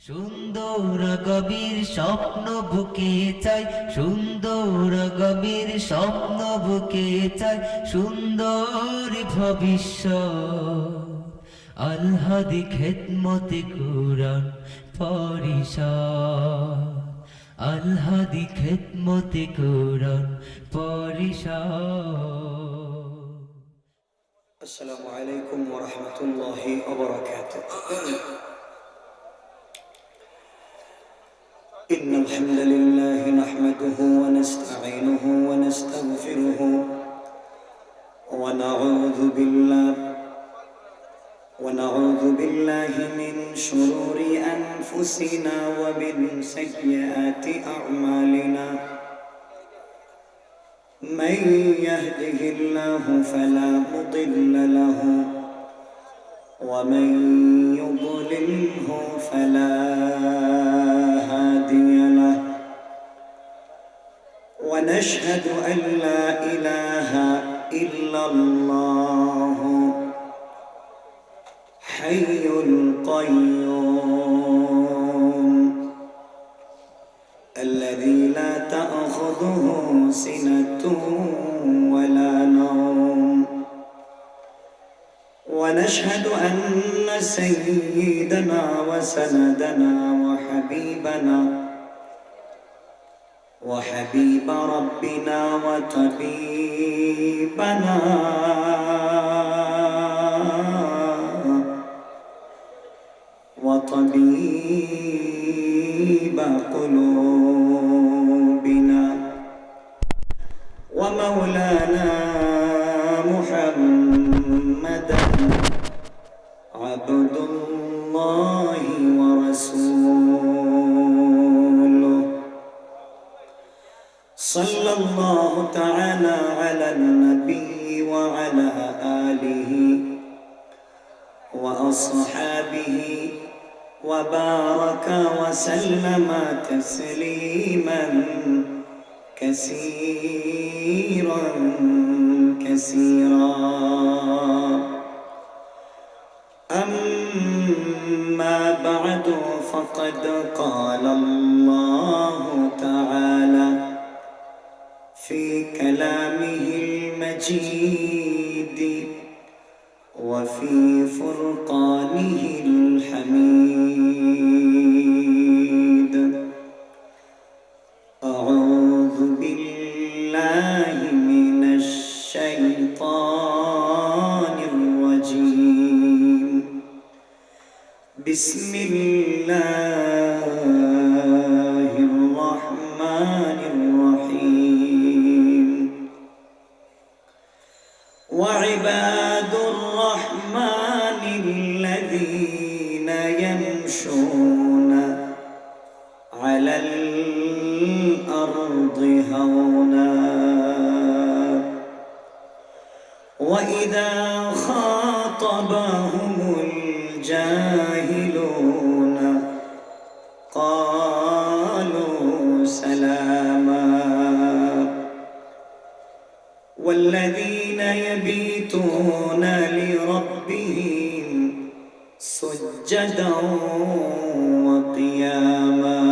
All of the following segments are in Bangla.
সুন্দর গভীর স্বপ্ন বুকে চাই, সুন্দর গভীর স্বপ্ন বুকে চাই, সুন্দর ভবিষ্যৎ। আল-হাদি খেদমতে কুরআন পরিষদ, আল-হাদি খেদমতে কুরআন পরিষদ। আসসালামু আলাইকুম ওয়া রাহমাতুল্লাহি ওয়া বারাকাতুহু। إن الحمد لله نحمده ونستعينه ونستغفره ونعوذ بالله من شرور أنفسنا ومن سيئات أعمالنا. من يهده الله فلا مضل له ومن يضلله فلا هادي له. ونشهد أن لا إله إلا الله حي القيوم الذي لا تأخذه سنة ولا نوم. ونشهد أن سيدنا وسندنا وحبيب ربنا وطبيبنا وطبيب قلوبنا ومولانا محمدا عبد الله ورسوله. صلى الله تعالى على النبي وعلى آله وأصحابه وبارك وسلم تسليما كثيرا كثيرا. أما بعد فقد قال الله تعالى في كلامه المجيد وفي فرقانه الحميد. أعوذ بالله من الشيطان الرجيم. بسم الله الرحمن الرحيم. وعباد الرحمن الذين يمشون على الأرض هونا وإذا خاطبهم الجاهلون قالوا سلاما. والذين يبيتون لربهم سجدا وقياما.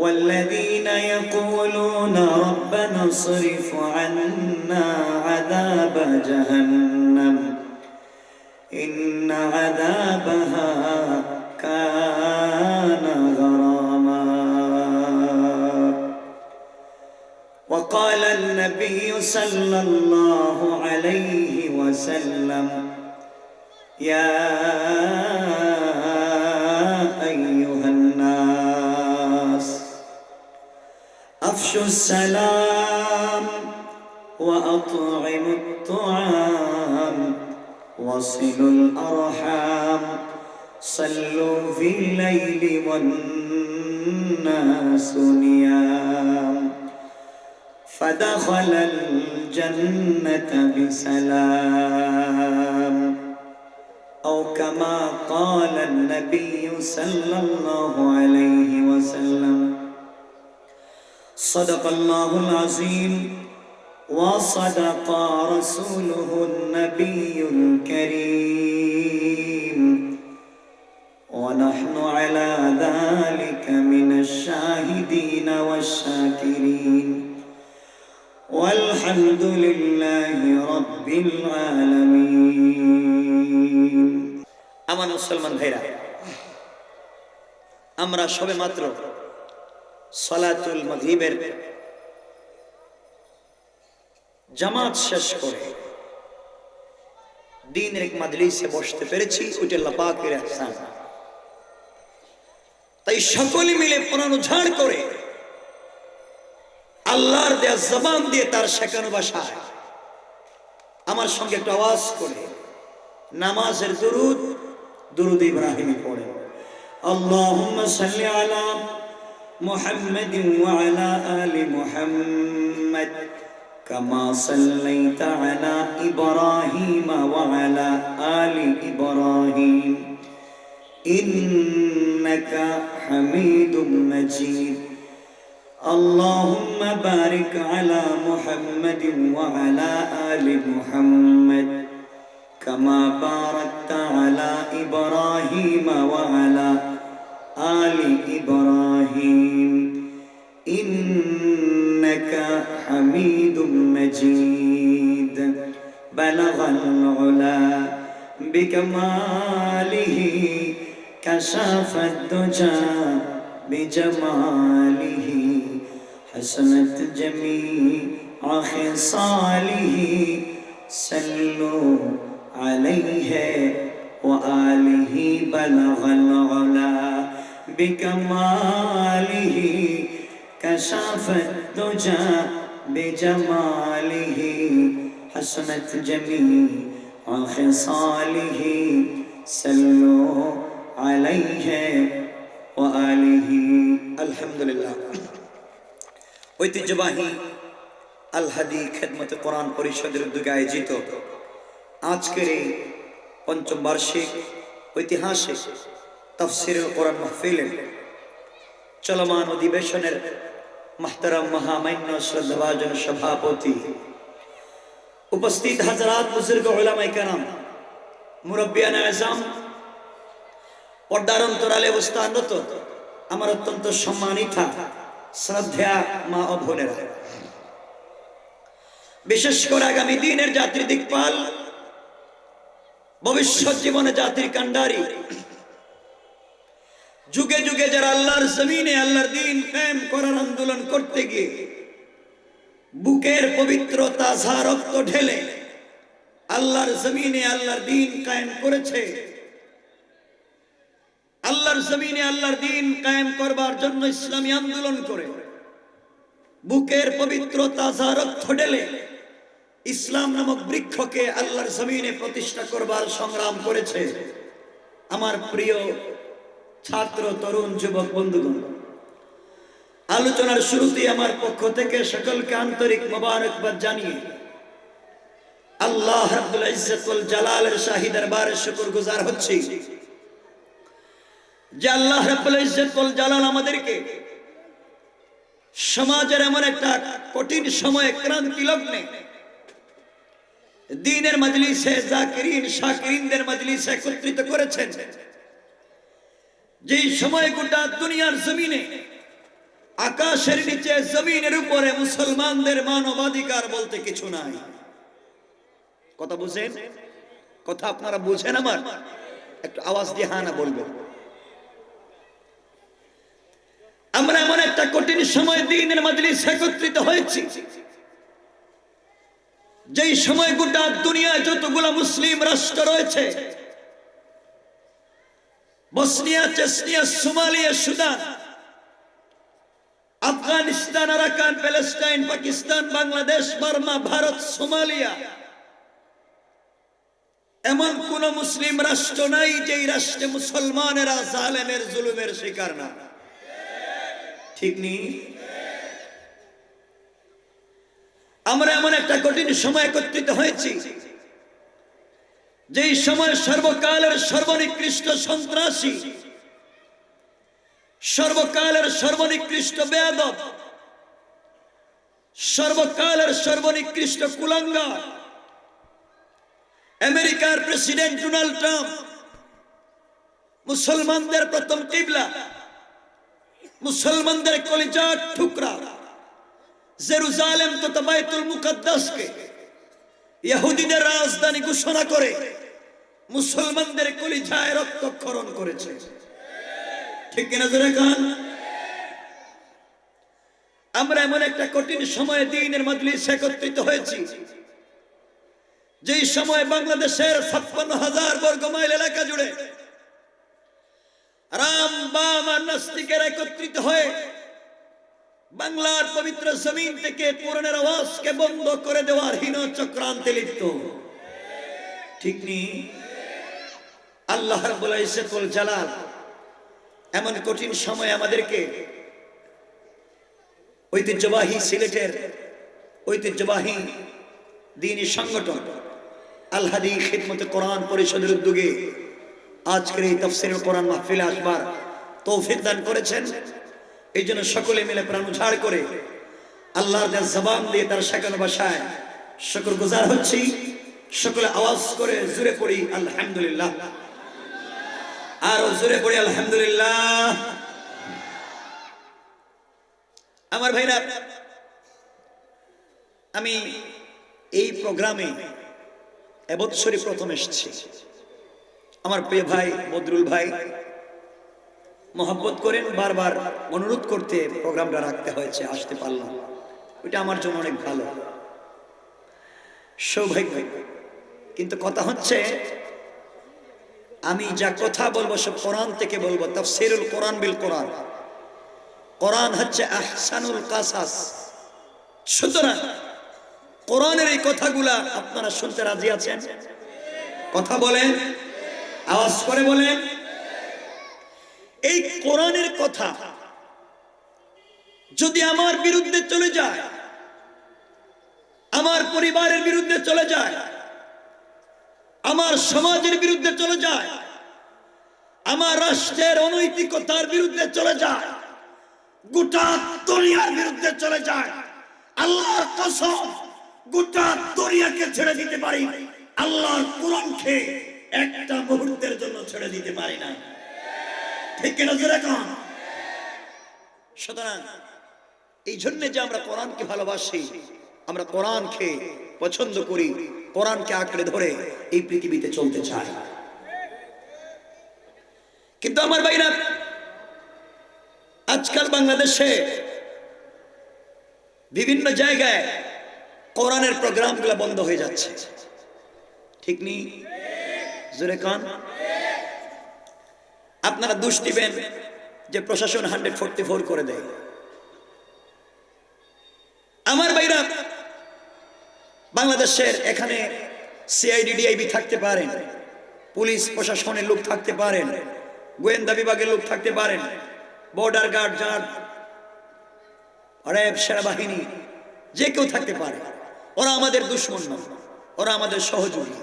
والذين يقولون ربنا اصرف عنا عذاب جهنم إن عذابها كان غراما. وقال النبي صلى الله عليه وسلم يا أيها الناس أفشوا السلام وأطعموا الطعام وصلوا الأرحام صلوا في الليل والناس نيام. فدخل الجنة بسلام أو كما قال النبي صلى الله عليه وسلم. صدق الله العظيم وصدق رسوله النبي الكريم ونحن على ذلك من الشاهدين والشاكرين والحمد لله رب العالمين আমার মুসলমান ভাইরা আমরা সবে মাত্র সালাতুল মাগরিবের জামাত শেষ করে দ্বীনের এক মাজলিসে বসতে পেরেছি, ওইটা আল্লাহ পাকের ইহসান। তাই সকলে মিলে প্রাণ উজাড় করে আল্লাহর দেয়া জবান দিয়ে তার শেখানো ভাষায় আমার সঙ্গে একটু আওয়াজ করে নামাজের দুরূদ ইব্রাহিমি পড়ে। আল্লাহুম্মা সাল্লি আলা মুহাম্মাদিন ওয়া আলা আলি মুহাম্মাদ কামা সাল্লাইতা আলা ইব্রাহিম ওয়া আলা আলি ইব্রাহিম ইন্নাকা হামিদুম মাজিদ। اللهم بارك على محمد وعلى آل محمد كما باركت على إبراهيم وعلى آل إبراهيم إنك حميد مجيد بلغ العلا بكماله كشف الدجى بجماله حسنت جميع خصاله صلوا عليه وآله بلغ العلا بكماله كشف الدجى بجماله حسنت جميع خصاله صلوا عليه وآله الحمد لله। ঐতিহ্যবাহী আল হাদি খেদমতে কোরআন পরিষদের উদ্যোগে আয়োজিত আজকের এই পঞ্চম বার্ষিক ঐতিহাসিক তাফসীরুল কোরআন মাহফিলের চলমান অধিবেশনের মুহতারাম মহামান্য শ্রদ্ধাভাজন সভাপতি, উপস্থিত হাজারাত বুজুর্গ উলামায়ে কেরাম, মুরব্বিয়ানে আযম, পর্দার অন্তরালে অবস্থানরত আমার অত্যন্ত সম্মানিতা শ্রদ্ধা মা ও বোনেরা, বিশেষ করে আগামী দিনের জাতির দিকপাল, ভবিষ্যৎ জীবনে জাতির কান্ডারি, যুগে যুগে যারা আল্লাহর জমিনে আল্লাহর দ্বীন কায়েম করার আন্দোলন করতে গিয়ে বুকের পবিত্র তাজা রক্ত ঢেলে আল্লাহর জমিনে আল্লাহর দ্বীন কায়েম করেছে। আল্লাহর জমিনে আল্লাহর দ্বীন কায়েম করবার জন্য ইসলামী আন্দোলন করে বুকের পবিত্র তাজা রক্ত ঢেলে ইসলাম নামক বৃক্ষকে আল্লাহর জমিনে প্রতিষ্ঠা করবার সংগ্রাম করেছে। আমার প্রিয় ছাত্র, তরুণ, যুবক বন্ধুগণ, আলোচনার শুরুতেই আমার পক্ষ থেকে সকলকে আন্তরিক মোবারকবাদ জানিয়ে আল্লাহ রাব্বুল ইজ্জত ওয়াল জালালের শাহী দরবারে শুকরগুজার হচ্ছি যে আল্লাহ রাব্বুল ইজ্জত ওয়াল জালাল আমাদেরকে সমাজের এমন একটা কঠিন সময়ে ক্রান্তি লগ্নে দ্বীনের মজলিসে জাকিরিন শাকিরিনদের মজলিসে একত্রিত করেছেন, যেই সময় গোটা দুনিয়ার জমিনে আকাশের নিচে জমিনের উপরে মুসলমানদের মানবাধিকার বলতে কিছু নাই। কথা বুঝেন? কথা আপনারা বুঝেন? আমার একটু আওয়াজ দিয়ে হ্যাঁ না বলবেন। আমরা এমন একটা কঠিন সময় দ্বীনের মজলিসে একত্রিত হয়েছি, যেই সময় গোটা দুনিয়ায় যতগুলো মুসলিম রাষ্ট্র রয়েছে, Bosnia, Chechnya, Somalia, Sudan, Afghanistan, Arakan, Palestine, Pakistan, Bangladesh, Burma, Bharat, Somalia, এমন কোন মুসলিম রাষ্ট্র নাই যেই রাষ্ট্রে মুসলমানেরা জালেমের জুলুমের শিকার না। ঠিক নেই? আমরা এমন একটা কঠিন সময় একত্রিত হয়েছি, যেই সময় সর্বকালের সর্বনিকৃষ্ট সন্ত্রাসী, সর্বকালের সর্বনিকৃষ্ট বেয়াদব, সর্বকালের সর্বনিকৃষ্ট কুলাঙ্গার আমেরিকার প্রেসিডেন্ট ডোনাল্ড ট্রাম্প মুসলমানদের প্রথম কিবলা, মুসলমানদের কলিজার টুকরা জেরুজালেম তথা বাইতুল মুকাদ্দাসকে ইহুদিদের রাজধানী ঘোষণা করে মুসলমানদের কলিজায় রক্তক্ষরণ করেছে। ঠিক কিনা জোরে কান? আমরা এমন একটা কঠিন সময়ে দ্বীনের মজলিসে একত্রিত হয়েছি, যেই সময় বাংলাদেশের 56,000 বর্গ মাইল এলাকা জুড়ে রাম বাম আর নাস্তিকের একত্রিত হয়ে বাংলার পবিত্র জমিন থেকে কোরআনের আওয়াজকে বন্ধ করে দেওয়ার হীন চক্রান্তে লিপ্ত। ঠিক নেই? আল্লাহ রাব্বুল ইজ্জতুল জালাল এমন কঠিন সময় আমাদেরকে ঐতিহ্যবাহী সিলেটের ঐতিহ্যবাহী দ্বীনি সংগঠন আল হাদি খিদমতে কোরআন পরিষদের উদ্যোগে আজকের এই তাফসীরুল কোরআন মাহফিলে আসবার তৌফিক দান করেছেন। এই জন্য সকলে মিলে প্রাণ উজাড় করে আল্লাহর দেওয়া জবান দিয়ে তার শেখানো ভাষায় শুকরগুজার হচ্ছি। সকলে আওয়াজ করে জোরে পড়ি আলহামদুলিল্লাহ, আরো জোরে পড়ি আলহামদুলিল্লাহ। আমার ভাইরা, আমি এই প্রোগ্রামে এবছরই প্রথম এসেছি। আমার প্রিয় ভাই বদরুল ভাই মহব্বত করেন, বারবার অনুরোধ করতে প্রোগ্রামটা রাখতে হয়েছে, আসতে পারলাম। ওইটা আমার জন্য অনেক ভালো সৌভাগ্য। কিন্তু কথা হচ্ছে, আমি যা কথা বলবো সব কোরআন থেকে বলবো। তাফসীরুল কোরআন বিল কোরআন। কোরআন হচ্ছে আহসানুল কাসাস। সুতরাং কোরআনের এই কথাগুলা আপনারা শুনতে রাজি আছেন? কথা বলেন, আওয়াজ করে বলেন। এই কোরআনের কথা যদি আমার বিরুদ্ধে চলে যায়, আমার পরিবারের বিরুদ্ধে চলে যায়, আমার সমাজের বিরুদ্ধে চলে যায়, আমার রাষ্ট্রের অনৈতিকতার বিরুদ্ধে চলে যায়, গোটা দুনিয়ার বিরুদ্ধে চলে যায়, আল্লাহর কসম গোটা দুনিয়াকে ছেড়ে দিতে পারি, আল্লাহর কোরআনকে একটা মুহূর্তের জন্য ছেড়ে দিতে পারি না। ঠিক কিনা জোরে কোন? সুতরাং এই জন্য যে আমরা কোরআনকে ভালোবাসি, আমরা কোরআনকে পছন্দ করি, কোরআনকে আঁকড়ে ধরে এই পৃথিবীতে চলতে চাই। কিন্তু আমার ভাইরা, আজকাল বাংলাদেশে বিভিন্ন জায়গায় কোরআনের প্রোগ্রামগুলো বন্ধ হয়ে যাচ্ছে। ঠিক নেই? জোরে কান। আপনারা দোষ দিবেন যে প্রশাসন 144 করে দেয়। আমার ভাইরা, বাংলাদেশের এখানে সিআইডি ডিআইবি থাকতে পারেন, পুলিশ প্রশাসনের লোক থাকতে পারেন, গোয়েন্দা বিভাগের লোক থাকতে পারেন, বর্ডার গার্ড, যার র্যাব, সেনাবাহিনী, যে কেউ থাকতে পারে। ওরা আমাদের দুশ্মন নয়, ওরা আমাদের সহযোগী।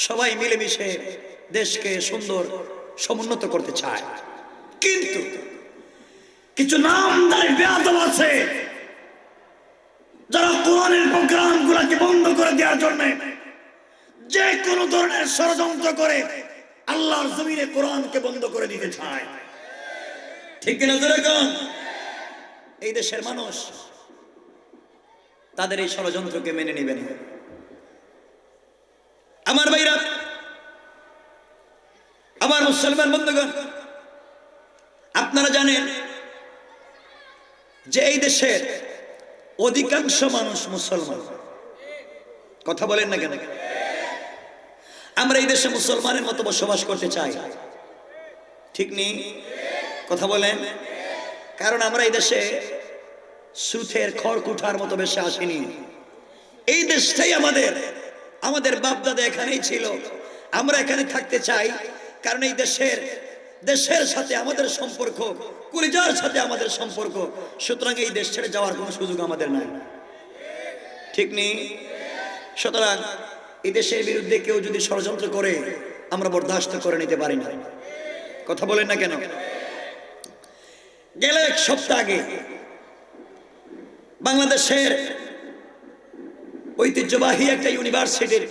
সবাই মিলেমিশে দেশকে সুন্দর সমুন্নত করতে চায়। কিন্তু কিছু নামদার বেয়াদব আছে যারা কোরআনের প্রোগ্রাম গুলাকে বন্ধ করে দেওয়ার জন্য যে কোনো ধরনের ষড়যন্ত্র করে আল্লাহর জমিনে কোরআনকে বন্ধ করে দিতে চায়। ঠিক কিনা জোরে কোন? এই দেশের মানুষ তাদের এই ষড়যন্ত্রকে মেনে নেবে না। আমার ভাইরা, আমার মুসলমান বন্ধুগণ, আপনারা জানেন যে এই দেশের অধিকাংশ মানুষ মুসলমান। কথা বলেন না কেন? আমরা এই দেশে মুসলমানের মতো বসবাস করতে চাই। ঠিক নেই? কথা বলেন। কারণ আমরা এই দেশে সুথের খড়কুঠার মতো বেশি আসিনি। এই দেশটাই আমাদের বাপদাদা এখানেই ছিল, আমরা এখানে থাকতে চাই। কারণ এই দেশের সাথে আমাদের সম্পর্ক, কলিজার সাথে আমাদের সম্পর্ক। সুতরাং এই দেশ ছেড়ে যাওয়ার কোনো সুযোগ আমাদের নাই। ঠিক নেই? সুতরাং এই দেশের বিরুদ্ধে কেউ যদি ষড়যন্ত্র করে, আমরা বরদাস্ত করে নিতে পারি না। কথা বলেন না কেন? গেল এক সপ্তাহ আগে বাংলাদেশের ঐতিহ্যবাহী একটা ইউনিভার্সিটির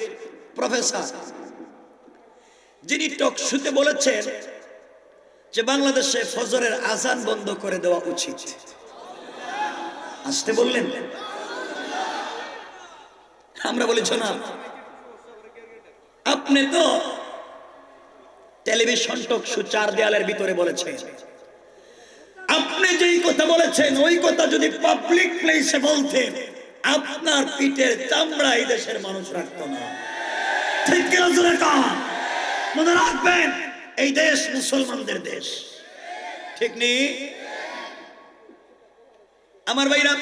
প্রফেসর, যিনি টক শোতে বলেছেন যে বাংলাদেশে ফজরের আজান বন্ধ করে দেওয়া উচিত। আসতে বললেন, আমরা বলেছ না, আপনি তো টেলিভিশন টক শো 4 দেয়ালের ভিতরে বলেছেন, আপনি যেই কথা বলেছেন ওই কথা যদি পাবলিক প্লেসে বলতেন আপনার পিঠের চামড়া এই দেশের মানুষ রাখতো না। ঠিক কিনা জোরে কন? মনে রাখবেন এই দেশ মুসলমানদের দেশ, ঠিক নেই? আমার ভাইরা,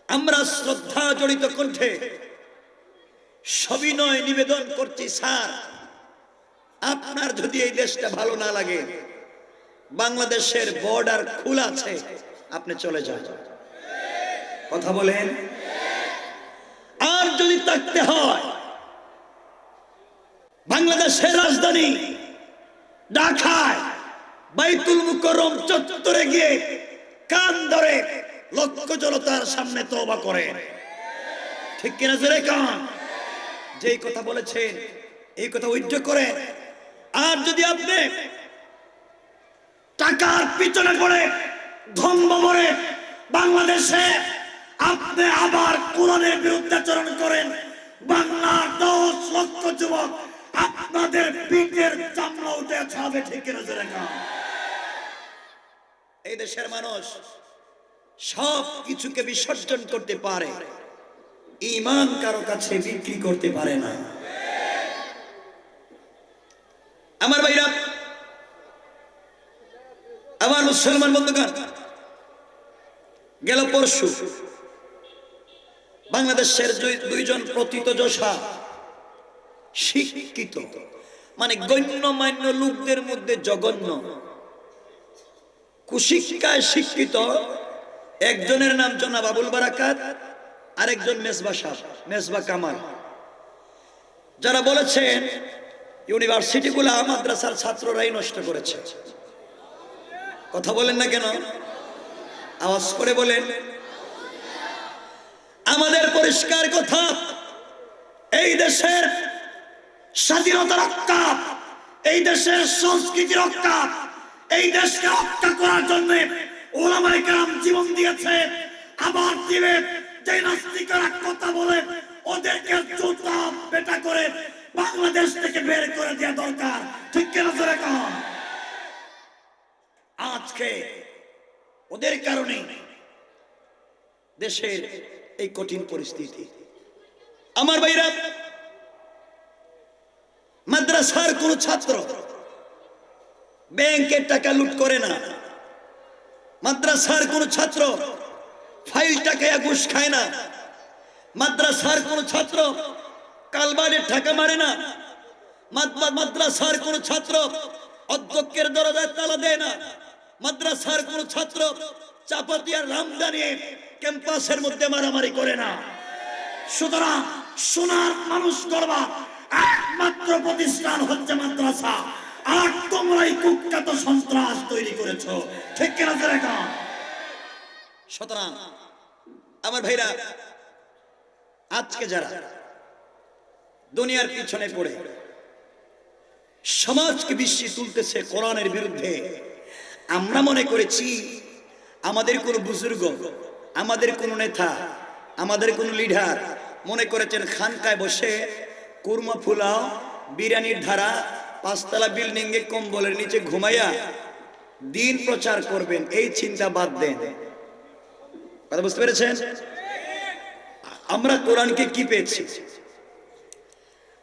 আমরা শ্রদ্ধা জড়িত কণ্ঠে সবিনয় নিবেদন করছি, স্যার আপনার যদি এই দেশটা ভালো না লাগে, বাংলাদেশের বর্ডার খোলা আছে, আপনি চলে যান। কথা বলেন। আর যদি থাকতে হয় বাংলাদেশের রাজধানী ঢাকায় বাইতুল মুকাররম চত্বরে গিয়ে কান ধরে লক্ষ জনতার সামনে তওবা করেন। ঠিক কিনা জোরে কান? যেই কথা বলেছেন এই কথা উইথড্র করেন। আর যদি আপনি টাকার পিছনে পড়ে ধম্ম ভরে বাংলাদেশে আপনি আবার কোরআনের বিরুদ্ধে আচরণ করেন, বাংলার 10 লক্ষ যুবক আপনাদের পিঠের চামড়া উঠে ছাবে। ঠিক কিনা জোরে কান? এই দেশের মানুষ সব কিছুকে বিসর্জন করতে পারে, ঈমান কারো কাছে বিক্রি করতে পারে না। আমার ভাইরা, আমার মুসলমান বন্ধুগণ, গেল পরশু বাংলাদেশের 2জন প্রথিতযশা শিক্ষিত, মানে গণ্যমান্য লোকদের মধ্যে জঘন্য কুশিক্ষায় শিক্ষিত একজনের নাম জনাব আবুল বারাকাত, আরেকজন মেজবা কামাল, যারা বলেছেন ইউনিভার্সিটিগুলা মাদ্রাসার ছাত্ররাই নষ্ট করেছে। কথা বলেন না কেন? আওয়াজ করে বলেন। আমাদের পরিষ্কার কথা, এই দেশের স্বাধীনতা রক্ষা, এই দেশের সংস্কৃতি রক্ষা, এই দেশকে রক্ষা করার জন্য ওলামায়ে কেরাম জীবন দিয়েছে, আবার দিবে। যে নাস্তিকরা কথা বলে ওদেরকে জুতা পেটা করে বাংলাদেশ থেকে বের করে দেওয়া দরকার। ঠিক কিনা জোরে কন? আজকে ওদের কারণে দেশের এই কঠিন পরিস্থিতি। আমার ভাইরা, মাদ্রাসার কোন ছাত্র ব্যাংকের টাকা লুট করে না, মাদ্রাসার কোন ছাত্র ফাইল টাকায় ঘুষ খায় না, মাদ্রাসার কোন ছাত্র কালবারের টাকা মারে না, মাদ্রাসার কোন ছাত্র অধ্যক্ষের দরজায় তালা দেয় না, মাদ্রাসার কোন ছাত্র চাপাতিয়ার রামদা নিয়ে ক্যাম্পাসের মধ্যে মারামারি করে না। সুতরাং সোনার মানুষ করবা একমাত্র প্রতিষ্ঠান হচ্ছে মাদ্রাসা, আর তোমরাই কুখ্যাত সন্ত্রাস তৈরি করেছো। ঠিক কিনা জোরে কন? সুতরাং আমার ভাইরা, আজকে যারা দুনিয়ার পিছনে পড়ে সমাজকে বিশ্বে তুলতেছে কোরআনের বিরুদ্ধে, আমরা মনে করেছি আমাদের কোন বুজুর্গ, আমাদের কোন নেতা, আমাদের কোন লিডার মনে করেছেন খানকায় বসে কুরমা ফুলাও বিরিয়ানির ধারা 5তলা বিল্ডিং এ কম্বলের নিচে ঘুমাইয়া দিন প্রচার করবেন। এই চিন্তা বাদ দেন। কথা বুঝতে পেরেছেন? আমরা কোরআনকে কি পেয়েছি?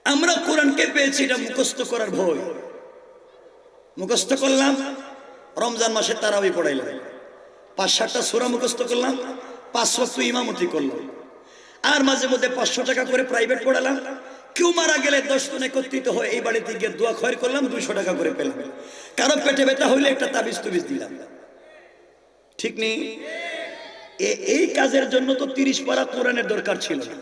আমরা কোরআনকে পেয়েছি এটা মুখস্থ করার ভয়। মুখস্থ করলাম, রমজান মাসে তারাবি পড়াইলাম, 5-7টা সূরা মুখস্থ করলাম, 5 ওয়াক্ত ইমামতি করলাম, আর মাঝে মধ্যে 500 টাকা করে প্রাইভেট পড়ালাম। কেউ মারা গেলে 10 জন একত্রিত হয়ে এই বাড়িতে গিয়ে দোয়া খয়ের করলাম, 200 টাকা করে পেলাম। কারো পেটে ব্যথা হইলে একটা তাবিজ তুবিজ দিলাম। ঠিক নেই? এই কাজের জন্য তো 30 পারা কোরআনের দরকার ছিল না,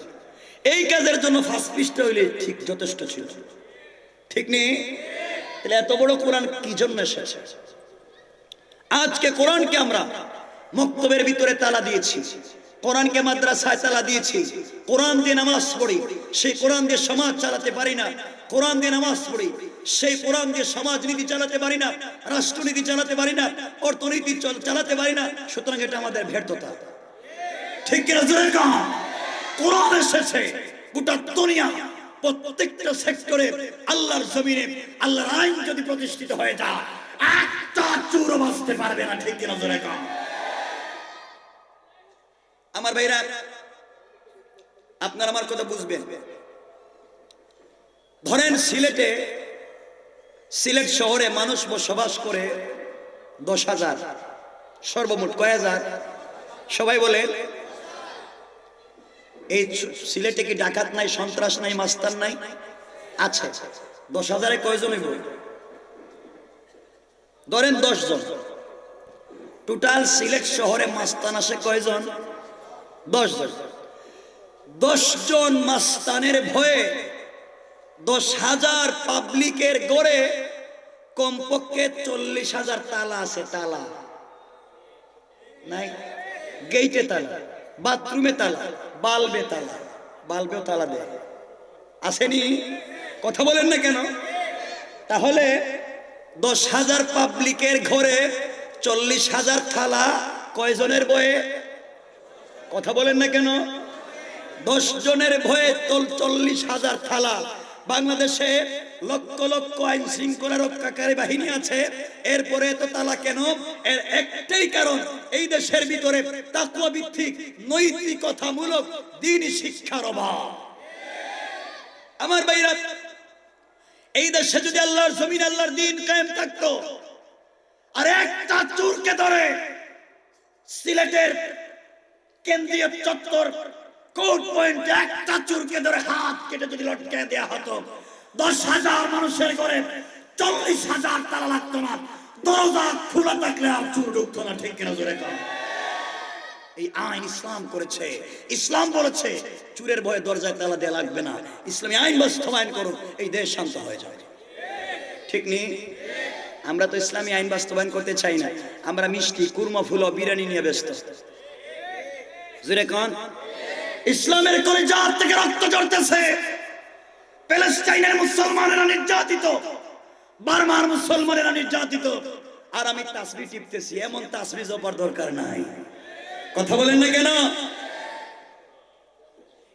এই কাজের জন্য 5 পৃষ্ঠা হইলে ঠিক যথেষ্ট ছিল। ঠিক নেই? তাহলে এত বড় কোরআন কি জন্য এসেছে? আজকে কোরআনকে আমরা মক্তবের ভিতরে তালা দিয়েছি, কোরআনকে মাদ্রাসায় তালা দিয়েছি, কোরআন দিয়ে নামাজ পড়ি, সেই কোরআন দিয়ে সমাজ চালাতে পারি না। কোরআন দিয়ে নামাজ পড়ি, সেই কোরআন দিয়ে সমাজনীতি চালাতে পারি না, রাষ্ট্রনীতি চালাতে পারি না, অর্থনীতি চালাতে পারি না, সুতরাং এটা আমাদের ব্যর্থতা। ঠিক কিনা জোরে কন? কোরআন এসেছে গোটা দুনিয়া প্রত্যেকটা সেক্টরে আল্লাহর জমিনে আল্লাহর আইন যদি প্রতিষ্ঠিত হয়ে যায় একটা চুর বাঁচতে পারবে না। ঠিক কিনা জোরে কন? আমার ভাইরা, আপনার আমার কথা বুঝবেন। ধরেন সিলেট শহরে মানুষ বসবাস করে 10,000, সর্বমোট কয় হাজার? সবাই বলে। এই সিলেটে কি ডাকাত নাই, সন্ত্রাস নাই, মাস্তান নাই? আছে। 10,000-এ কয়জন হইব? ধরেন 10 জন। টোটাল সিলেট শহরে মাস্তান আসে কয়জন? 10 জন। 10 জন মাস্তানের ভয়ে 10,000 পাবলিকের গড়ে কমপক্ষে 40,000 তালা আছে। তালা নাই? গেইটে তালা, বাথরুমে তালা, বাল্বে তালা, বাল্বেও তালা দেয়। আসেনি? কথা বলেন না কেন? তাহলে 10,000 পাবলিকের ঘরে 40,000 তালা কয়জনের ভয়ে? কথা বলেন না কেন? 10 জনের ভয়ে 40,000 তালা। বাংলাদেশে লক্ষ লক্ষ আইন শৃঙ্খলা রক্ষাকারী বাহিনী আছে, এরপরে এত তালা কেন? এর একটাই কারণ, এই দেশের ভিতরে তাকওয়া ভিত্তিক নৈতিকতামূলক দ্বীনি শিক্ষার অভাব। আমার ভাইরা, এই দেশে যদি আল্লাহর জমিন আল্লাহর দ্বীন কায়েম থাকতো, আর একটা চোরকে ধরে সিলেটের কেন্দ্রীয় চত্বর কোর্ট পয়েন্টে একটা চোরকে ধরে হাত কেটে যদি লটকে দেয়া হতো, 10,000 মানুষের ঘরে 40,000 তালা লাগতো না। দরজা খোলা থাকলে আর চোর ঢুকতো না। ঠিক কিনা জোরে কর? এই আইন ইসলাম করেছে। ইসলাম বলেছে চোরের ভয়ে দরজায় তালা দেয়া লাগবে না। ইসলামী আইন বাস্তবায়ন করো, এই দেশ শান্ত হয়ে যাবে। ঠিক নেই? আমরা তো ইসলামী আইন বাস্তবায়ন করতে চাই না, আমরা মিষ্টি, কুরমা, ফুল, বিরিয়ানি নিয়ে ব্যস্ত। জোরে কন? ইসলামের কলিজার থেকে রক্ত ঝরতেছে। প্যালেস্টাইনের মুসলমানেরা নির্যাতিত, বার্মার মুসলমানেরা নির্যাতিত, আর আমি তাসবিহ টিপতেছি। এমন তাসবিহ জপার দরকার নাই। কথা বলেন না কেন?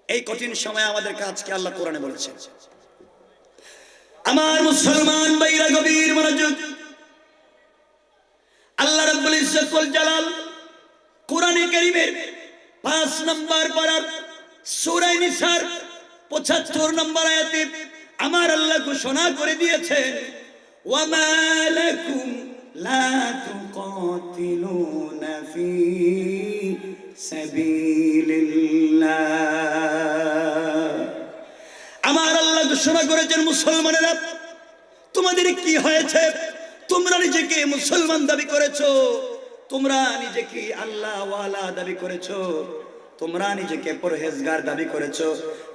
এই কঠিন সময়ে আমাদের কাজকে আল্লাহ কোরআনে বলেছেন। আমার মুসলমান ভাইরা গভীর মনোযোগ। আল্লাহ রাব্বুল ইজ্জত ওয়াল জালাল কোরআনে কারীমের 5 নম্বর পারার সূরা নিসার 75 নম্বর আয়াতে আমার আল্লাহ ঘোষণা করে দিয়েছেন, ওয়া মা লাকুম লা তুকাতিলুনা ফি সাবিলিল্লাহ। আমার আল্লাহ ঘোষণা করেছেন, মুসলমানেরা তোমাদের কি হয়েছে? তোমরা নিজেকে মুসলমান দাবি করেছো, তোমরা নিজেকে আল্লাহ ওয়ালা দাবি করেছো, তোমরা নিজেকে পরহেজগার দাবি করেছো,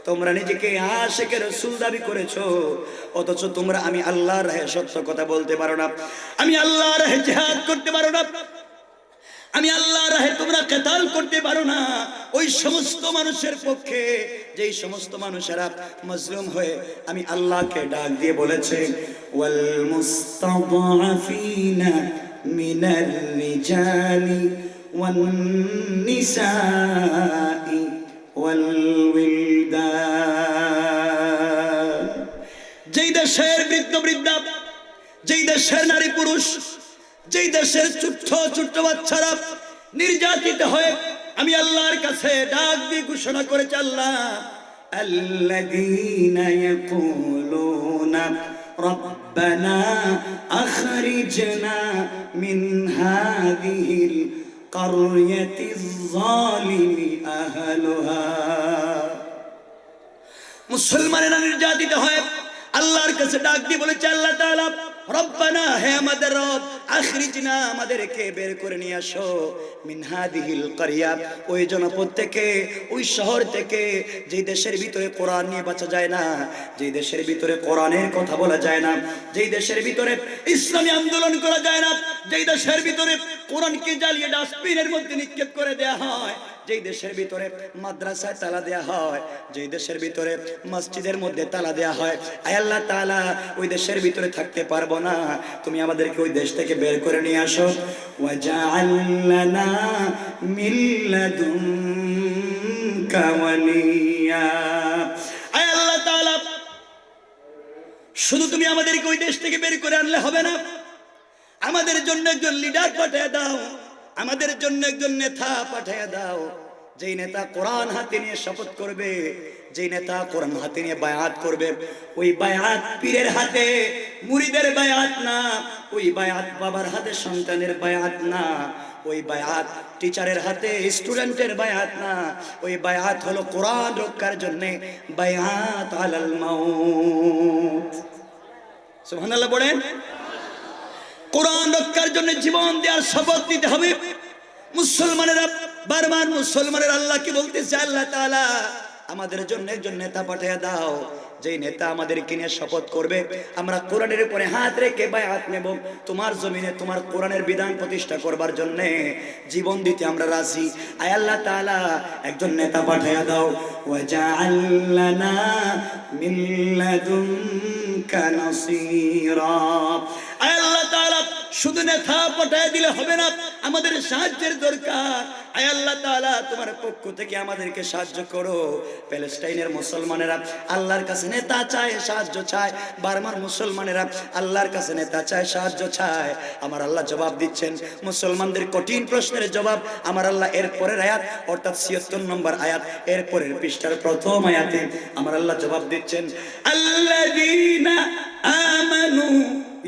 তোমরা নিজেকে আশিকে রাসূল দাবি করেছো, অথচ তোমরা আমি আল্লাহর রাহে সত্য কথা বলতে পারো না, আমি আল্লাহর রাহে জিহাদ করতে পারো না, আমি আল্লাহর রাহে তোমরা কিতাল করতে পারো না। ওই সমস্ত মানুষের পক্ষে যেই সমস্ত মানুষেরা মাজলুম হয়ে আমি আল্লাহকে ডাক দিয়ে বলেছে, ওয়াল মুস্তাদআফিনা মিনার রিজালি ওয়ান নিসাই ওয়াল উইলদান। যেই দেশের বৃদ্ধ বৃদ্ধা, যেই দেশের নারী পুরুষ, যেই দেশের ছোট্ট ছোট্ট বাচ্চারা নির্যাতিত হয়ে আমি আল্লাহর কাছে ডাক দিয়ে ঘোষণা করেছি, আল্লাহ আল্লাযীনা ইয়াকুলুনা রাব্বানা আখরিজনা মিন হাযিহিল কারয়াতিজ যালিমি আহলুহা। মুসলমানেরা নির্যাতিত হয় আল্লাহর কাছে ডাক দিয়ে বলেছে, আল্লাহ তাআলা রব্বানা, হে আমাদের রব, আখরিজনা, আমাদেরকে বের করে নিয়ে আসো, মিন হাদিহিল কারিয়া, ওই জনপদ থেকে, ওই শহর থেকে, যেই দেশের ভিতরে কোরআন নিয়ে বাঁচা যায় না, যেই দেশের ভিতরে কোরআনের কথা বলা যায় না, যেই দেশের ভিতরে ইসলামী আন্দোলন করা যায় না, যেই দেশের ভিতরে কোরআনকে জ্বালিয়ে ডাস্টবিনের মধ্যে নিক্ষেপ করে দেয়া হয়, যেই দেশের ভিতরে মাদ্রাসায় তালা দেয়া হয়, যেই দেশের ভিতরে মসজিদের মধ্যে তালা দেয়া হয়, আয় আল্লাহ তাআলা ওই দেশের ভিতরে থাকতে পারবো না, তুমি আমাদেরকে ওই দেশ থেকে বের করে নিয়ে আসো। ওয়াজআল লানা মিন লাদুনকা ওয়ালিয়া, আয় আল্লাহ তাআলা শুধু তুমি আমাদেরকে ওই দেশ থেকে বের করে আনলে হবে না, আমাদের জন্য একজন লিডার পাঠিয়ে দাও, আমাদের জন্য একজন নেতা পাঠিয়ে দাও, যেই নেতা কোরআন হাতে নিয়ে শপথ করবে, যেই নেতা কোরআন হাতে নিয়ে বায়াত করবে। ওই বায়াত পীরের হাতে মুরিদের বায়াত না, ওই বায়াত বাবার হাতে সন্তানের বায়াত না, ওই বায়াত টিচারের হাতে স্টুডেন্টের বায়াত না, ওই বায়াত হলো কোরআন রক্ষার জন্য বায়াত আলাল মাউত। সুবহানাল্লাহ বলেন। কোরআন রক্ষার জন্য জীবন দেওয়ার শপথ নিতে হবে। মুসলমানেরা বারবার মুসলমানের আল্লাহকে বলতেছে, আল্লাহ তাআলা আমাদের জন্য একজন নেতা পাঠিয়ে দাও, যেই নেতা আমাদেরকে নিয়ে শপথ করবে, আমরা কোরআনের উপরে হাত রেখে বায়াত নেব, তোমার জমিনে তোমার কোরআনের বিধান প্রতিষ্ঠা করবার জন্য জীবন দিতে আমরা রাজি। আয় আল্লাহ তাআলা একজন নেতা পাঠিয়ে দাও। ওয়াজআল লানা মিন লাদুনকা নাসীরা, আয় আল্লাহ তাআলা শুধু নেতা পাঠিয়ে দিলে হবে না, আমাদের সাহায্যের দরকার। আয় আল্লাহ তাআলা তোমার পক্ষ থেকে আমাদেরকে সাহায্য করো। প্যালেস্টাইনের মুসলমানেরা আল্লাহর কাছে নেতা চায়, সাহায্য চায়, বার্মার মুসলমানেরা আল্লাহর কাছে নেতা চায়, সাহায্য চায়। আমার আল্লাহ জবাব দিচ্ছেন মুসলমানদের কঠিন প্রশ্নের জবাব। আমার আল্লাহ এর পরের আয়াত অর্থাৎ ৭৬ নম্বর আয়াত, এর পরের পৃষ্ঠার প্রথম আয়াতে আমার আল্লাহ জবাব দিচ্ছেন, আল্লাযীনা আমানু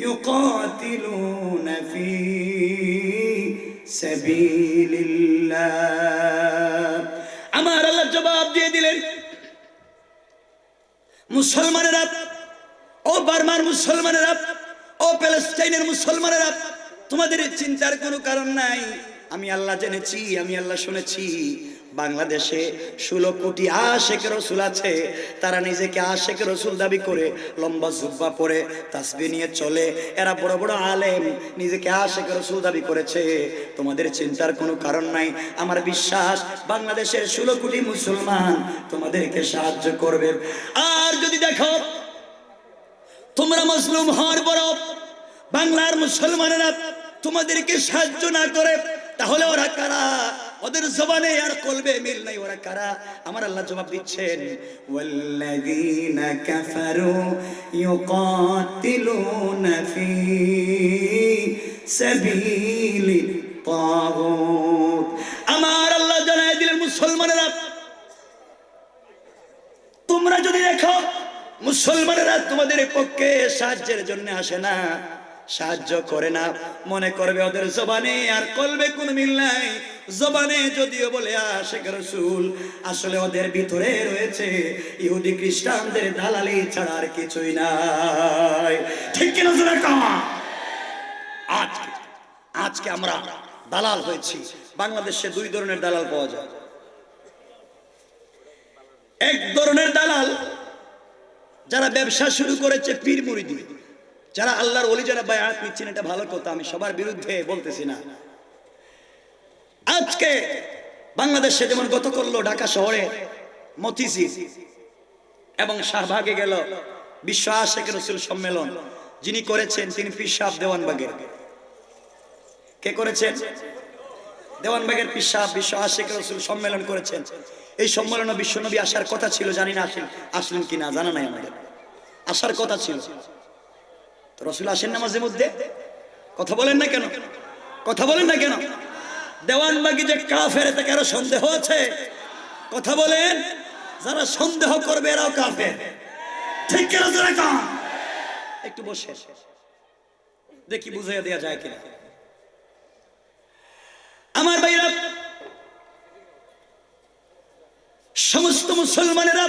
ইউকাতিলুনা ফি সাবিলিল্লাহ। আমার আল্লাহ জবাব দিয়ে দিলেন, মুসলমানেরা, ও বার্মার মুসলমানেরা, ও প্যালেস্টাইনের মুসলমানেরা, তোমাদের চিন্তার কোনো কারণ নাই। আমি আল্লাহ জেনেছি, আমি আল্লাহ শুনেছি, বাংলাদেশে 16 কোটি আশেক রসুল আছে। তারা নিজেকে আশেক রসুল দাবি করে, লম্বা জুব্বা পরে তাসবিহ নিয়ে চলে, এরা বড় বড় আলেম, নিজেকে আশেক রসুল দাবি করেছে। তোমাদের চিন্তার কোনো কারণ নাই। আমার বিশ্বাস বাংলাদেশের 16 কোটি মুসলমান তোমাদেরকে সাহায্য করবে। আর যদি দেখো তোমরা মজলুম হওয়ার পর বাংলার মুসলমানেরা তোমাদেরকে সাহায্য না করে, তাহলে ওরা কারা? ওদের জবানে আর কলবে মিল নাই, ওরা কারা? আমার আল্লাহ জবাব দিচ্ছেন, ওয়াল্লাযীনা কাফারু ইউকাতিলুনা ফি সাবিলিত তাগুত। আমার আল্লাহ জানায় দিলেন, মুসলমানেরা তোমরা যদি দেখো মুসলমানেরা তোমাদের পক্ষে সাহায্যের জন্য আসে না, সাহায্য করে না, মনে করবে ওদের জবানে আর কলবে কোনো মিল নাই। জবানে যদিও বলে আশেক রাসূল, আসলে ওদের ভিতরে রয়েছে ইহুদি খ্রিস্টানদের দালালি ছাড়া আর কিছুই নাই। ঠিক কিনা জোরে কও? আজকে আমরা দালাল হয়েছি। বাংলাদেশে 2 ধরনের দালাল পাওয়া যায়। এক ধরনের দালাল যারা ব্যবসা শুরু করেছে পীর মুরিদি, যারা আল্লাহর ওলি, যারা বায়াত নিচ্ছেন, এটা ভালো কথা, আমি সবার বিরুদ্ধে বলতেছি না। আজকে বাংলাদেশে যেমন গত করলো ঢাকা শহরে মতিঝিল এবং শাহবাগে গেল বিশ্ব আশেক রাসূল সম্মেলন, যিনি করেছেন তিনি পীর সাহেব দেওয়ানবাগের। কে করেছেন? দেওয়ানবাগের পীর সাহেব বিশ্ব আশেক রাসূল সম্মেলন করেছেন। এই সম্মেলনে বিশ্বনবী আসার কথা ছিল, জানি না আসলেন কিনা, জানা নাই আমাদের। আসার কথা ছিল, তো রাসূল আসেন না মাঝে মধ্যে? কথা বলেন না কেন? কথা বলেন না কেন? দেওয়ানবাগী যে কাফের, এতে কারো সন্দেহ আছে? কথা বলেন। যারা সন্দেহ করবে এরাও কাফের। ঠিক কিনা জোরে কও? একটু বসে দেখি বুঝাইয়া দেয়া যায় কিনা। আমার ভাইরা, সমস্ত মুসলমানেরা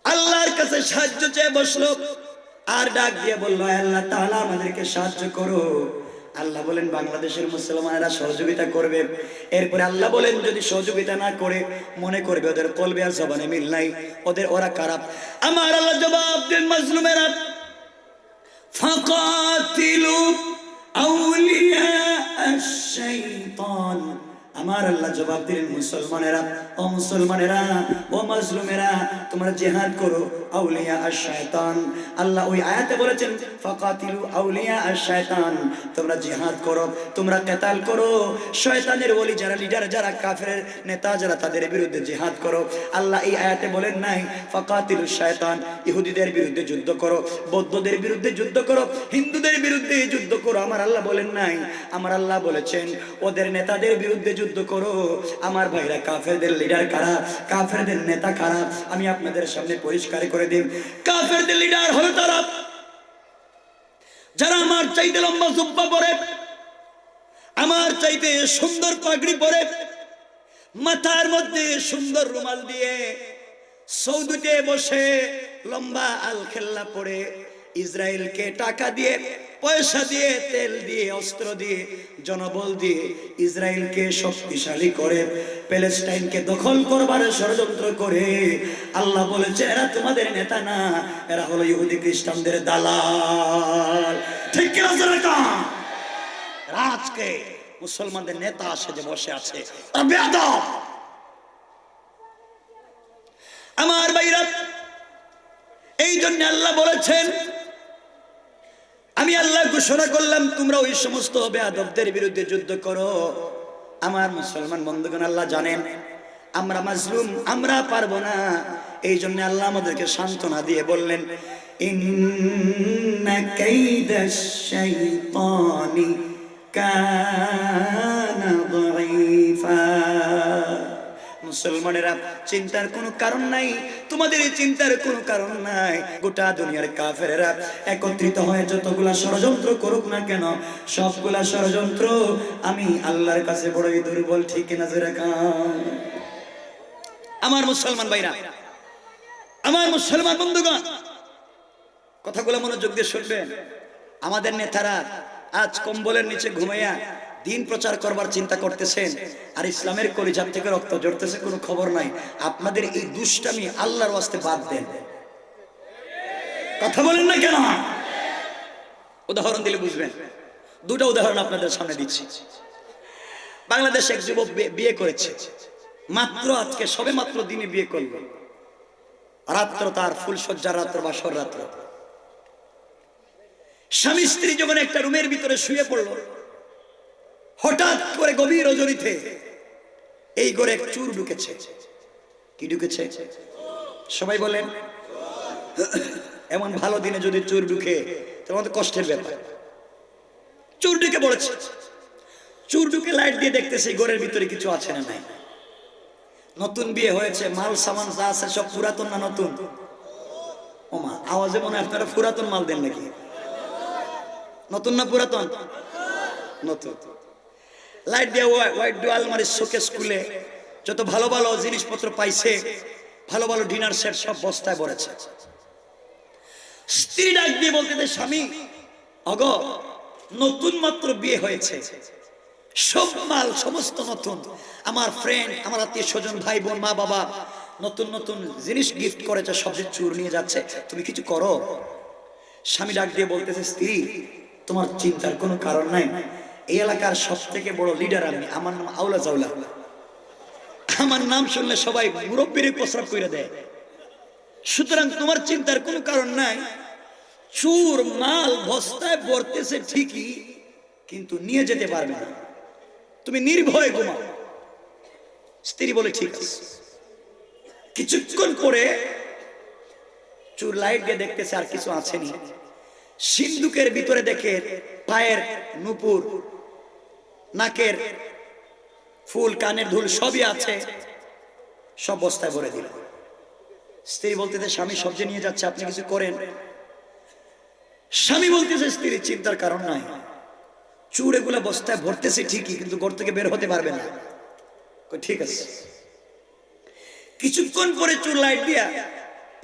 আল্লাহর কাছে সাহায্য চেয়ে বসলো আর ডাক দিয়ে বললো, আল্লাহ তাআলা আমাদেরকে সাহায্য করো। আল্লাহ বলেন বাংলাদেশের মুসলমানেরা সহযোগিতা করবে। এরপরে আল্লাহ বলেন যদি সহযোগিতা না করে, মনে করবে ওদের কলবে আর জবানে মিল নাই, ওরা খারাপ। আমার আল্লাহ জবাব দেন, মাজলুমেরা ফাকাতিলু শায়তান। আমার আল্লাহ জবাব দিলেন, মুসলমানেরা, ও মুসলমানেরা, ও মাজলুমেরা, তোমরা জিহাদ করো আউলিয়া আশ-শায়তান। আল্লাহ ওই আয়াতে বলেছেন ফাকাতিলু আউলিয়া আশ-শায়তান, তোমরা জিহাদ করো, তোমরা কিতাল করো শয়তানের ওলি যারা লিডার, যারা কাফেরের নেতা, যারা তাদের বিরুদ্ধে জিহাদ করো। আল্লাহ এই আয়াতে বলেন নাই ফাকাতিলু শায়তান, ইহুদিদের বিরুদ্ধে যুদ্ধ করো, বৌদ্ধদের বিরুদ্ধে যুদ্ধ করো, হিন্দুদের বিরুদ্ধে যুদ্ধ করো। আমার আল্লাহ বলেন নাই, আমার আল্লাহ বলেছেন ওদের নেতাদের বিরুদ্ধে যুদ্ধ করো। আমার ভাইরা, কাফেরদের লিডার কারা, কাফেরদের নেতা কারা, আমি আপনাদের সামনে পরিষ্কার করে দিই। কাফেরদের লিডার হলো তারা যারা আমার চাইতে লম্বা জুব্বা পরে, আমার চাইতে সুন্দর পাগড়ি পরে, মাথার মধ্যে সুন্দর রুমাল দিয়ে, সৌদিতে বসে লম্বা আল খেল্লা পরে, ইসরায়েলকে টাকা দিয়ে, পয়সা দিয়ে, তেল দিয়ে, অস্ত্র দিয়ে, জনবল দিয়ে ইসরায়েলকে শক্তিশালী করে প্যালেস্টাইনকে দখল করবার ষড়যন্ত্র করে। আল্লাহ বলেছে এরা তোমাদের নেতা না, এরা হলো ইহুদি খ্রিস্টানদের দালাল। ঠিক কিনা জনতা? আজকে মুসলমানদের নেতা আসে যে বসে আছে, তারা বেয়াদব। আমার ভাইরা, এই জন্য আল্লাহ বলেছেন, আমি আল্লাহ ঘোষণা করলাম তোমরা ওই সমস্ত বেয়াদবদের বিরুদ্ধে যুদ্ধ করো। আমার মুসলমান বন্ধুগণ, আল্লাহ জানেন আমরা মাজলুম, আমরা পারবো না। এই জন্য আল্লাহ আমাদেরকে সান্ত্বনা দিয়ে বললেন ইন্না কাইদাশ শাইতানি কানা দাঈফা। মুসলমানেরা, চিন্তার কোনো কারণ নাই, তোমাদের এই চিন্তার কোনো কারণ নাই। গোটা দুনিয়ার কাফেরেরা একত্রিত হয়ে যতগুলা ষড়যন্ত্র করুক না কেন, সবগুলা ষড়যন্ত্র আমি আল্লাহর কাছে বড়ই দুর্বল। ঠিক কিনা জোরে কান? আমার মুসলমান ভাইরা, আমার মুসলমান বন্ধুগণ, কথাগুলো মনোযোগ দিয়ে শুনবেন। আমাদের নেতারা আজ কম্বলের নিচে ঘুমাইয়া দিন প্রচার করবার চিন্তা করতেছেন, আর ইসলামের কলিজার থেকে রক্ত ঝরতেছে, কোনো খবর নাই। আপনাদের এই দুষ্টামি আল্লাহর ওয়াস্তে বাদ দেন। কথা বলেন না কেন? উদাহরণ দিলে বুঝবেন। দুটো উদাহরণ আপনাদের সামনে দিচ্ছি। বাংলাদেশে এক যুবক বিয়ে করেছে, মাত্র আজকে সবে মাত্র দিনে বিয়ে করলো, রাত্র তার ফুলসজ্জার রাত্র, বাসর রাত্র। স্বামী স্ত্রী যখন একটা রুমের ভিতরে শুয়ে পড়লো, হঠাৎ করে গভীর রজনীতে এই ঘরে এক চোর ঢুকেছে। কি ঢুকেছে? সবাই বলেন। এমন ভালো দিনে যদি চোর ঢুকে তাহলে তো কষ্টের ব্যাপার। চোর ঢুকে পড়েছে। চোর ঢুকে লাইট দিয়ে দেখতেছে ঘরের ভিতরে কিছু আছে না নাই। নতুন বিয়ে হয়েছে, মাল সামান যা আছে সব পুরাতন না নতুন? ওমা, আওয়াজে মনে হয় আপনারা পুরাতন মাল দেন নাকি? নতুন না পুরাতন? নতুন। লাইট দিয়ে হোয়াইট ডু আলমারির শোকেস খুলে যত ভালো ভালো জিনিসপত্র পাইছে, ভালো ভালো ডিনার সেট সব বস্তায় ভরেছে। স্ত্রী ডাক দিয়ে বলতে, স্বামী অগ, নতুন মাত্র বিয়ে হয়েছে, সব মাল সমস্ত নতুন, আমার ফ্রেন্ড, আমার আত্মীয় স্বজন, ভাই বোন, মা বাবা নতুন নতুন জিনিস গিফট করেছে, সব যে চুর নিয়ে যাচ্ছে, তুমি কিছু করো। স্বামী ডাক দিয়ে বলতেছে, স্ত্রী তোমার চিন্তার কোনো কারণ নাই, এই এলাকার সব থেকে বড় লিডার আমি, আমার নাম আউলা জাউলা। আমার নাম শুনলে সবাই মুরব্বীর প্রস্রাব করে দেয়, সুতরাং তোমার চিন্তার কোনো কারণ নাই। চুর মাল বস্তায় ভরতেছে ঠিকই, কিন্তু নিয়ে যেতে পারবে না, তুমি নির্ভয়ে ঘুমাও। স্ত্রী বলে ঠিক আছে। কিছুক্ষণ পরে চুর লাইট দিয়ে দেখতেছে আর কিছু আসেনি। সিন্ধুকের ভিতরে দেখে পায়ের নুপুর, নাকের ফুল, কানের দুল সবই আছে, সব বস্তায় ভরে দিল। স্ত্রী বলতেছে, স্বামী সবজি নিয়ে যাচ্ছে, আপনি কিছু করেন। স্বামী বলতেছে, স্ত্রী চিন্তার কারণ নাই, চুর এগুলা বস্তায় ভরতেছে ঠিকই, কিন্তু ঘর থেকে বের হতে পারবে না। ঠিক আছে। কিছুক্ষণ পরে চুর লাইট দিয়া,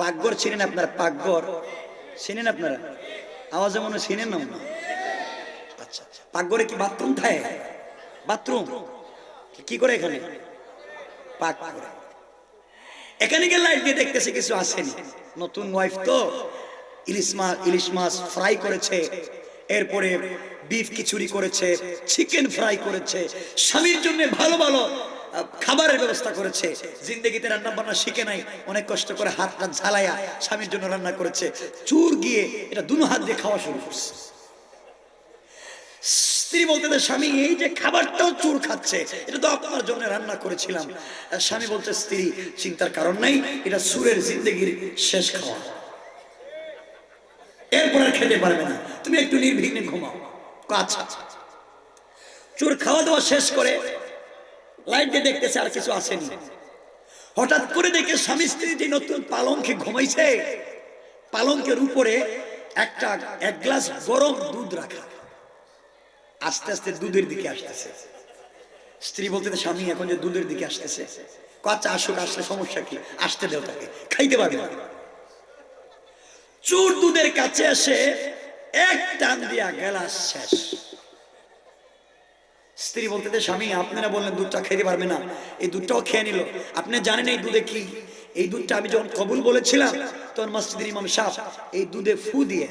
পাকঘর চিনেন আপনারা? পাকঘর চিনেন আপনারা? আওয়াজে মনে চিনেন না? আচ্ছা, পাকঘরে কি বাথরুম থাকে? বাথরুম কি করে এখানে? পাক করে। এখানে গিয়ে লাইট দিয়ে দেখতেছে কিছু আসেনি। নতুন ওয়াইফ তো ইলিশ মাছ ফ্রাই করেছে, এরপরে বিফ খিচুড়ি করেছে, চিকেন ফ্রাই করেছে, স্বামীর জন্য ভালো ভালো খাবারের ব্যবস্থা করেছে। জিন্দেগিতে রান্না বান্না শিখে নাই, অনেক কষ্ট করে হাতটা ঝালাইয়া স্বামীর জন্য রান্না করেছে। চুর গিয়ে এটা দুনো হাত দিয়ে খাওয়া শুরু করছে। স্ত্রী বলতে, স্বামী এই যে খাবারটাও চুর খাচ্ছে, এটা তো আপনার জন্য রান্না করেছিলাম। স্বামী বলতে, স্ত্রী চিন্তার কারণ নাই, এটা চুরের জিন্দেগির শেষ খাওয়া, এরপর আর খেতে পারবে না, তুমি একটু নির্বিঘ্নে ঘুমাও। আচ্ছা। চুর খাওয়া দাওয়া শেষ করে লাইট দিয়ে দেখতেছে আর কিছু আসেনি। হঠাৎ করে দেখে স্বামী স্ত্রী যে নতুন পালঙ্কে ঘুমাইছে, পালঙ্কের উপরে এক গ্লাস গরম দুধ রাখা। আস্তে আস্তে দুধের দিকে আসতেছে। স্ত্রী বলতে, স্বামী এখন যে দুধের দিকে আসতেছে, আচ্ছা আসুক, আসলে সমস্যা কি, আসতে দেও, তাকে খাইতে পারবে না। চুর দুধের কাছে এসে এক টান দিয়া গ্লাস শেষ। স্ত্রী বলতে, স্বামী আপনি না বললেন দুধটা খেতে পারবে না, এই দুধটাও খেয়ে নিল। আপনি জানেন এই দুধে কি? এই দুধটা আমি যখন কবুল বলেছিলাম তখন মসজিদের ইমাম সাহেব এই দুধে ফু দিয়ে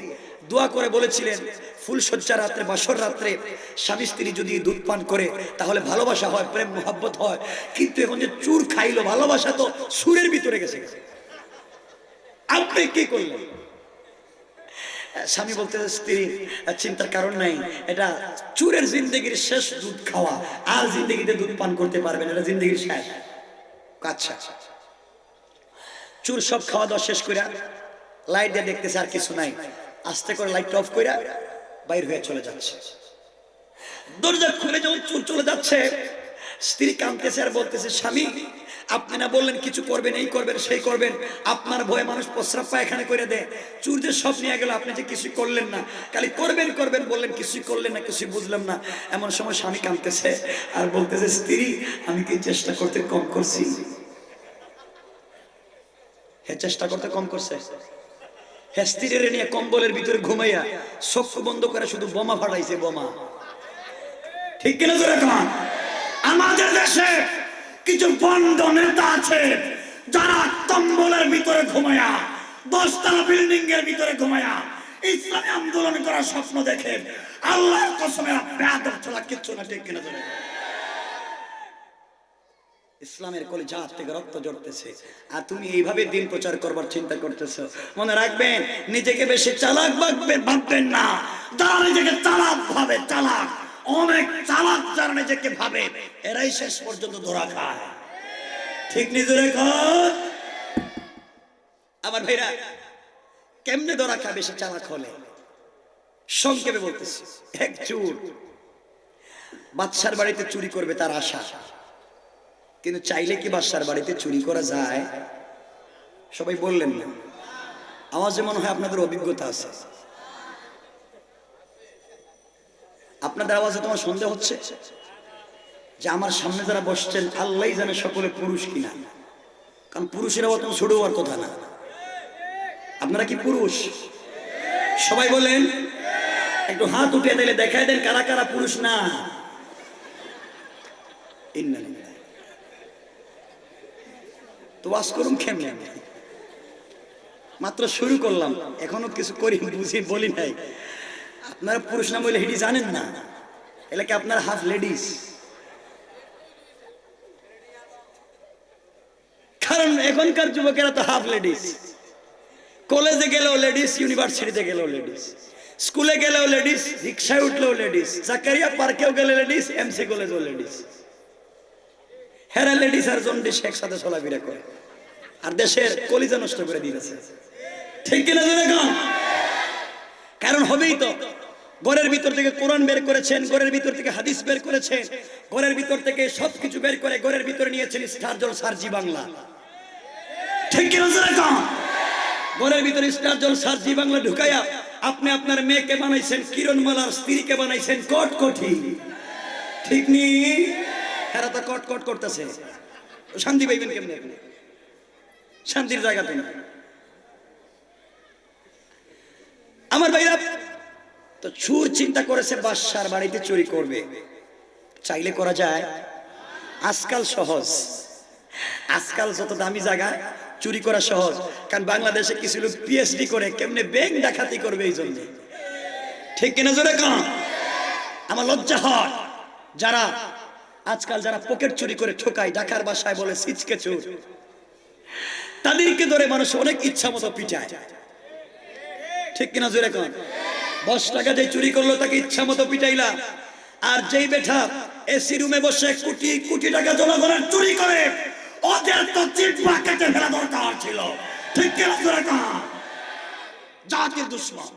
দোয়া করে বলেছিলেন, ফুলসজ্জা রাত্রে, বাসর রাত্রে স্বামী স্ত্রী যদি দুধ পান করে তাহলে ভালোবাসা হয়, প্রেম মোহাব্বত হয়। কিন্তু এখন যে চুর খাইলো, ভালোবাসা তো সুরের ভিতরে গেছে। আপনি কি করলেন? স্বামী বলতে, স্ত্রী চিন্তার কারণ নাই, এটা চুরের জিন্দেগির শেষ দুধ খাওয়া, আর জিন্দেগিতে দুধ পান করতে পারবেন, এটা জিন্দেগির শেষ। আচ্ছা। চুর সব খাওয়া দাওয়া শেষ করে লাইট দিয়ে দেখতেছে আর কিছু নাই, আস্তে করে লাইট অফ করে বাইর হয়ে চলে যাচ্ছে। দরজা খুলে যখন চুর চলে যাচ্ছে, স্ত্রী কাঁদতেছে আর বলতেছে, স্বামী আপনি না বললেন কিছু করবেন, এই করবেন, সেই করবেন, আপনার ভয়ে মানুষ প্রস্রাব পায়খানা করে দেয়, চুর যে সব নিয়ে গেল, আপনি যে কিছু করলেন না, খালি করবেন করবেন বললেন, কিছুই করলেন না, কিছুই বুঝলাম না। এমন সময় স্বামী কাঁদতেছে আর বলতেছে, স্ত্রী আমি কি চেষ্টা করতে কম করছি? হ্যাঁ, চেষ্টা করতে কম করছে। হ্যাঁ, স্ত্রীর নিয়ে কম্বলের ভিতরে ঘুমাইয়া চক্ষু বন্ধ করে শুধু বোমা ফাটাইছে, বোমা। ঠিক কিনা জোরে কন? আমাদের দেশে কিছু বন্ড নেতা আছে যারা কম্বলের ভিতরে ঘুমায়া, 10তলা বিল্ডিং এর ভিতরে ঘুমায়া ইসলামী আন্দোলন করার স্বপ্ন দেখে। আল্লাহর কসমে বেয়াদব ছাড়া কিচ্ছু না। ঠিক কিনা জোরে? ইসলামের কলিজা থেকে রক্ত ঝরতেছে, আর তুমি এইভাবে দিন প্রচার করবার চিন্তা করতেছো। মনে রাখবেন, নিজেকে বেশি চালাক ভাববেন না। যারা নিজেকে চালাক ভাবে, চালাক, অনেক চালাক যারা নিজেকে ভাবে, এরাই শেষ পর্যন্ত ধরা খায়। ঠিক নিজের এখন আমার ভাইরা কেমনে ধরা খায় বেশি চালাক হলে? সংক্ষেপে বলতেছি, এক চোর বাদশার বাড়িতে চুরি করবে তার আশা, কিন্তু চাইলে কি বাদশার বাড়িতে চুরি করা যায়? সবাই বললেন না। আওয়াজে মনে হয় আপনাদের অভিজ্ঞতা আছে। আপনাদের আওয়াজে তোমার সন্দেহ হচ্ছে যে আমার সামনে যারা বসছেন আল্লাহই জানে সকলে পুরুষ কিনা, কারণ পুরুষেরা অত ছোট হওয়ার কথা না। আপনারা কি পুরুষ? সবাই বলেন, একটু হাত উঠিয়ে দিলে দেখায় দেন কারা কারা পুরুষ না। তো ওয়াজ করুন কেমনে? মাত্র শুরু করলাম, এখনো কিছু করি বুঝি বলি নাই। আপনারা পুরুষ না বলে হিডি জানেন না, এলাকা আপনার হাফ লেডিস। কারণ এখনকার যুবকেরা তো হাফ লেডিস। কলেজে গেলেও লেডিস, ইউনিভার্সিটিতে গেলেও লেডিস, স্কুলে গেলেও লেডিস, রিক্সায় উঠলেও লেডিস, জাকারিয়া পার্কেও গেলে লেডিস, এমসি কলেজেও লেডিস। হেরা লেডিস আর জন্ডিস একসাথে চলাফেরা করে, আর দেশের কলিজা নষ্ট করে দিয়েছে। ঠিক কিনা দেখুন? কারণ হবেই তো। ঘরের ভিতর থেকে কোরআন বের করেছেন, ঘরের ভিতর থেকে হাদিস বের করেছেন, ঘরের ভিতর থেকে সবকিছু বের করে ঘরের ভিতরে নিয়েছেন স্টার জলসার জি বাংলা। ঠিক কিনা দেখুন? ঘরের ভিতরে স্টার জলসার জি বাংলা ঢুকাইয়া আপনি আপনার মেয়েকে বানাইছেন কিরণমালার, স্ত্রীকে বানাইছেন কটকটি। ঠিক নি? এরা তো কট কট করতেছে, শান্তি পাইবেন কেমনে? শান্তির জায়গা তো না। আমার ভাইরা তো চুর চিন্তা করেছে বাদশার বাড়িতে চুরি করবে। চাইলে করা যায়? আজকাল সহজ, আজকাল যত দামি জায়গা চুরি করা সহজ। কারণ বাংলাদেশে কিছু লোক পিএইচডি করে কেমনে ব্যাংক ডাকাতি করবে, এই জন্য ঠিক কিনা জোরে কান। আমার লজ্জা হয় যারা আজকাল যারা পকেট চুরি করে ঠকায়, ঢাকার ভাষায় বলে সিচকে চোর, তাদেরকে ধরে মানুষ অনেক ইচ্ছা মতো পিটায়। ঠিক কিনা জোরে কান। 10 টাকা যে চুরি করলো তাকে ইচ্ছা মতো পিটাইলা, আর যেই বেটা এসি রুমে বসে কোটি কোটি টাকা জনগণের চুরি করে, ওদের তো জিহ্বা কেটে ফেলা দরকার ছিল। ঠিক কিনা জোরে কান। জাতির দুশ্মন।